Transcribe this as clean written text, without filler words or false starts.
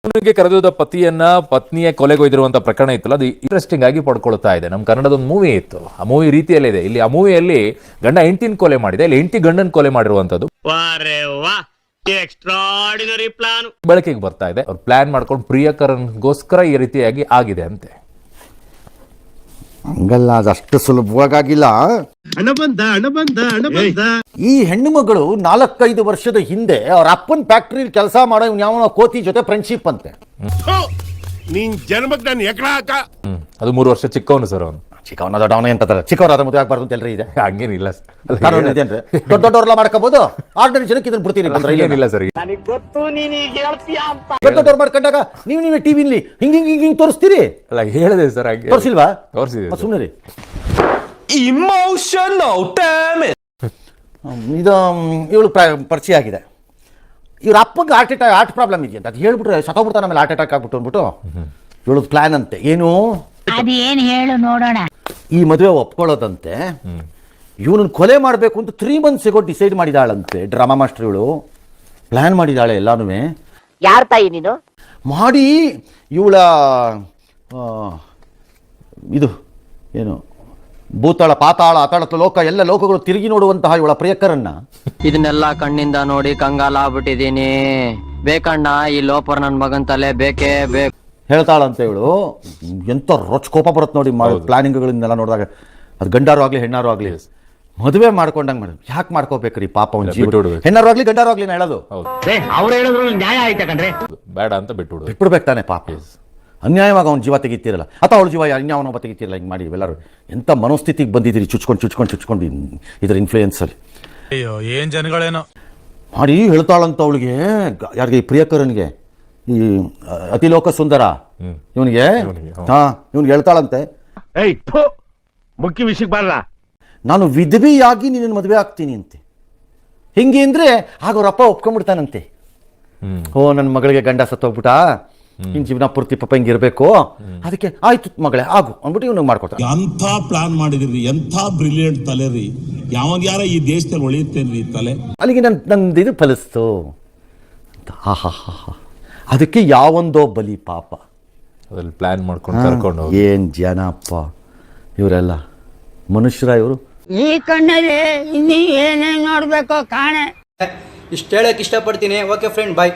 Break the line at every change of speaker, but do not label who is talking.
ಅವನಿಗೆ ಕರೆದೊಯ್ದ ಪತ್ನಿಯ ಕೊಲೆಗೊಯ್ದಿರುವಂತ ಪ್ರಕರಣ ಇತ್ತಲ್ಲ, ಅದು ಇಂಟ್ರೆಸ್ಟಿಂಗ್ ಆಗಿ ಪಡ್ಕೊಳ್ತಾ ಇದೆ. ನಮ್ಮ ಕನ್ನಡದ ಒಂದು ಮೂವಿ ಇತ್ತು, ಆ ಮೂವಿ ರೀತಿಯಲ್ಲೇ ಇದೆ. ಇಲ್ಲಿ ಆ ಮೂವಿಯಲ್ಲಿ ಗಂಡ ಹೆಂಡತಿನ ಕೊಲೆ ಮಾಡಿದೆ, ಇಲ್ಲಿ ಹೆಂಡತಿ ಗಂಡನ ಕೊಲೆ ಮಾಡಿರುವಂತದ್ದು ಬೆಳಕಿಗೆ ಬರ್ತಾ ಇದೆ. ಅವ್ರು ಪ್ಲಾನ್ ಮಾಡ್ಕೊಂಡು ಪ್ರಿಯಕರನ್ಗೋಸ್ಕರ ಈ ರೀತಿಯಾಗಿ ಆಗಿದೆ ಅಂತೆ.
ಹಂಗಲ್ಲ, ಅದಷ್ಟು ಸುಲಭವಾಗಿಲ್ಲ. ಈ ಹೆಣ್ಣು ಮಗಳು 4-5 ವರ್ಷದ ಹಿಂದೆ ಅವ್ರ ಅಪ್ಪನ ಫ್ಯಾಕ್ಟ್ರಿ ಕೆಲಸ ಮಾಡೋ ಯಾವ ಕೋತಿ ಜೊತೆ ಫ್ರೆಂಡ್ಶಿಪ್ ಅಂತೆ.
ನೀನ್ ಜನ್ಮಕ್ ನಾನು ಎಕಡ
ಅದು 3 ವರ್ಷ ಚಿಕ್ಕವನು ಸರ್. ಅವನು
ಚಿಕ್ಕವನಾದ ಡೌನ್ ಎಂತಾರೆ, ಚಿಕ್ಕವರಾದ ಮದುವೆ ಆಗ್ಬಾರ್ದು ಅಂತ ಎಲ್ರಿ ಇದೆ.
ಹಂಗೇನಿಲ್ಲ
ಇದೇನ್ರಿ, ದೊಡ್ಡವ್ರೆಲ್ಲ ಮಾಡ್ಕೋಬಹುದು, ಆರ್ಡಿನರಿ ಜನಕ್ಕೆ ಇದನ್ನ ಬಿಡ್ತೀರಿ ಬಂದ್ರೆ
ಏನಿಲ್ಲ ಸರ್.
ದೊಡ್ಡವ್ರು ಮಾಡ್ಕೊಂಡಾಗ ನೀವೇ ಟಿವಿಲಿ ಹಿಂಗ್ ತೋರಿಸ್ತೀರಿ
ಅಲ್ಲ, ಹೇಳಿದೆ ಸರ್. ಹಾಗೆ
ತೋರಿಸಿಲ್ವಾ?
ತೋರಿಸಿದೆ.
ಸುಮ್ಮನೆ ರೀ. ಇದು ಇವಳು ಪರಿಚಯ ಆಗಿದೆ. ಇವ್ರ ಅಪ್ಪಗೆ ಹಾರ್ಟ್ ಪ್ರಾಬ್ಲಮ್ ಇದೆಯಂತ. ಅದು ಹೇಳ್ಬಿಟ್ರೆ ಸತ್ತೋಗ್ಬಿಡ್ತಾನೆ, ಆಮೇಲೆ ಹಾರ್ಟ್ ಅಟ್ಯಾಕ್ ಆಗ್ಬಿಟ್ಟು ಅಂದ್ಬಿಟ್ಟು ಇವಳದ್ ಪ್ಲಾನ್ ಅಂತೆ. ಏನು
ಅದೇನು ಹೇಳು ನೋಡೋಣ.
ಈ ಮದುವೆ ಒಪ್ಕೊಳ್ಳೋದಂತೆ. ಇವನನ್ನು ಕೊಲೆ ಮಾಡಬೇಕು ಅಂತ 3 months ago ಡಿಸೈಡ್ ಮಾಡಿದಾಳಂತೆ. ಡ್ರಾಮಾ ಮಾಸ್ಟರ್ ಇವಳು ಪ್ಲಾನ್ ಮಾಡಿದಾಳೆ ಎಲ್ಲಾನು
ಯಾರ ತಾಯಿ ನೀನು
ಮಾಡಿ. ಇವಳ ಇದು ಏನು ಭೂತಾಳ, ಪಾತಾಳ, ಅತಾಳ ಲೋಕ, ಎಲ್ಲ ಲೋಕಗಳು ತಿರುಗಿ ನೋಡುವಂತಹ ಇವಳ ಪ್ರಿಯಕರನ್ನ
ಇದನ್ನೆಲ್ಲ ಕಣ್ಣಿಂದ ನೋಡಿ ಕಂಗಾಲ ಆಗ್ಬಿಟ್ಟಿದೀನಿ. ಬೇಕಣ್ಣ ಈ ಲೋಪರ್ ನನ್ ಮಗನ್ ತಲೆ ಬೇಕೇ ಬೇಕು
ಹೇಳ್ತಾಳಂತೆ ಇವಳು. ಎಂತ ಕೋಪ ಬರುತ್ತೆ ನೋಡಿ ಪ್ಲಾನಿಂಗ್ಗಳಿಂದೆಲ್ಲ ನೋಡಿದಾಗ. ಅದು ಗಂಡಾರು ಆಗ್ಲಿ ಹೆಣ್ಣಾರು ಆಗ್ಲಿ ಮದುವೆ ಮಾಡ್ಕೊಂಡಂಗೆ ಮಾಡಿ ಯಾಕೆ ಮಾಡ್ಕೋಬೇಕ್ರಿ ಪಾಪ ಒಂದು ಜೀವ. ಹೆಣ್ಣಾರು ಆಗ್ಲಿ ಗಂಡಾರು ಆಗ್ಲಿ ಹೇಳೋದು
ಅವ್ರು ಹೇಳಿದ್ರು ನ್ಯಾಯ ಆಯ್ತಾ ಕಣ್ರಿ,
ಬೇಡ ಅಂತ
ಬಿಟ್ಬಿಡ್ಬೇಕು ತಾನೆ ಪಾಪ. ಅನ್ಯಾಯವಾಗಿ ಅವ್ನ ಜೀವ ತೆಗಿತೀರಲ್ಲ, ಅಥವಾ ಅವಳ ಜೀವ ಅನ್ಯಾಯವನ್ನ ತೆಗಿತೀರಲ್ಲ. ಹಿಂಗೆ ಮಾಡಿ ಇವೆಲ್ಲರೂ ಎಂಥ ಮನೋಸ್ಥಿತಿಗೆ ಬಂದಿದ್ದೀರಿ, ಚುಚ್ಕೊಂಡು ಇದ್ರ ಇನ್ಫ್ಲೂಯೆನ್ಸಲ್ಲಿ.
ಅಯ್ಯೋ ಏನ್ ಜನಗಳೇನೋ
ಮಾಡಿ ಹೇಳ್ತಾಳಂತ ಅವಳಿಗೆ. ಯಾರಿಗೆ? ಈ ಪ್ರಿಯಕರನಿಗೆ, ಈ ಅತಿಲೋಕ ಸುಂದರ ಇವನಿಗೆ. ಇವನಿಗೆ ಹೇಳ್ತಾಳಂತೆ,
ಮುಖ್ಯ ವಿಷಯಕ್ಕೆ ಬರಲ್ಲ,
ನಾನು ವಿಧವೆಯಾಗಿ ನಿನ್ನ ಮದುವೆ ಆಗ್ತೀನಿ ಅಂತೆ. ಹಿಂಗೆ ಅಂದ್ರೆ ಆಗ ಅವ್ರಪ್ಪ ಒಪ್ಕೊಂಡ್ಬಿಡ್ತಾನಂತೆ. ಓ, ನನ್ನ ಮಗಳಿಗೆ ಗಂಡ ಸತ್ತೋಗ್ಬಿಟ್ಟ, ನಿನ್ ಜೀವನ ಪೂರ್ತಿ ಪಾಪ ಹಿಂಗಿರ್ಬೇಕು, ಅದಕ್ಕೆ ಆಯ್ತು ಮಗಳೇ ಆಗು ಅಂದ್ಬಿಟ್ಟು ಇವನಿಗೆ ಮಾಡ್ಕೊಡ್ತಾನೆ.
ಎಂಥ ಪ್ಲಾನ್ ಮಾಡಿದ್ರಿ, ಎಂಥ ಬ್ರಿಲಿಯಂಟ್ ತಲೆ ರೀ. ಯಾರ ಈ ದೇಶದಲ್ಲಿ ಒಳಿತೇನ್ರಿ ತಲೆ. ಅಲ್ಲಿಗೆ
ನಂದು ಇದು ಫಲಿಸ್ತು. ಅದಕ್ಕೆ ಯಾವೊಂದೋ ಬಲಿ ಪಾಪ.
ಅದ್ರಲ್ಲಿ ಪ್ಲಾನ್ ಮಾಡ್ಕೊಂಡು ಕರ್ಕೊಂಡು
ಏನ್ ಜನಪ್ಪ ಇವರೆಲ್ಲ, ಮನುಷ್ಯರ ಇವರು.
ಈ ಕಣ್ಣಲ್ಲಿ ಇನ್ನೀ ಏನೇನ್ ನೋಡ್ಬೇಕೋ ಕಾಣೆ.
ಇಷ್ಟ ಹೇಳಕ್ ಇಷ್ಟಪಡ್ತೀನಿ. ಓಕೆ ಫ್ರೆಂಡ್, ಬಾಯ್.